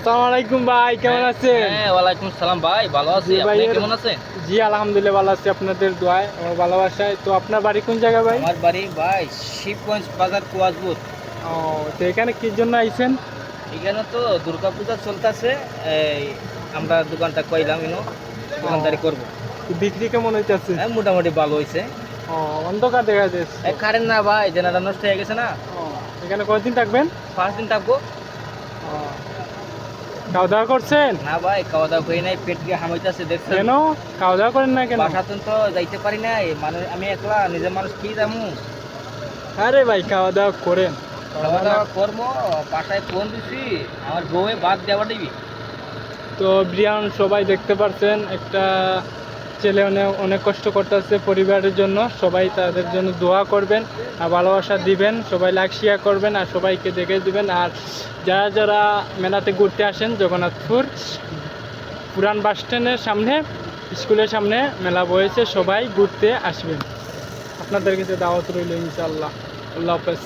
আসসালামু আলাইকুম ভাই, কেমন আছেন? হ্যাঁ, ওয়ালাইকুম সালাম ভাই, ভালো আছি। জি ভাই, আপনি কেমন আছেন? জি আলহামদুলিল্লাহ ভালো আছি, আপনাদের দোয়ায় ও ভালোবাসায়। তো আপনার বাড়ি কোন জায়গায় ভাই? আমার বাড়ি ভাই শিবগঞ্জ বাজার কুয়াজপুর। ও, তো এখানে কি জন্য আইছেন? এখানে তো দুর্গাপূজা চলতেছে, এই আমরা দোকানটা কইলাম দোকানদারি করব। তো বিক্রি কেমন হইতেছে? হ্যাঁ, মোটামুটি ভালো হয়েছে। ও, অন্ধকার দেখা যাচ্ছে। কারেন্ট না ভাই, জেনারেটর নষ্ট হয়ে গেছে না। ও, এখানে কয়দিন থাকবেন? 5 দিন থাকবো। ও, খাওয়া দাওয়া করছেন? না ভাই, খাওয়া দাওয়া করি নাই, পেট দিয়ে হামাইতেছে দেখছেন। কেন খাওয়া দাওয়া করেন না কেন? বাসাতে তো যাইতে পারি নাই, মানে আমি একলা নিজের মানুষ কি যাবো। আরে ভাই, খাওয়া দাওয়া করেন। খাওয়া দাওয়া করবো, বাসায় ফোন দিছি, আমার বউয়ে বাদ দেওয়া দিবি। তো ব্রিয়ান সবাই দেখতে পাচ্ছেন, একটা ছেলে অনেক অনেক কষ্ট করতেছে পরিবারের জন্য। সবাই তাদের জন্য দোয়া করবেন আর ভালোবাসা দিবেন, সবাই লাইক শেয়ার করবেন আর সবাইকে দেখে দিবেন। আর যারা যারা মেলাতে ঘুরতে আসেন, জগন্নাথপুর পুরান বাস স্ট্যান্ডের সামনে, স্কুলের সামনে মেলা বয়েছে, সবাই ঘুরতে আসবেন। আপনাদের কাছে দাওয়াত রইল ইনশাআল্লাহ। আল্লাহ হাফেজ।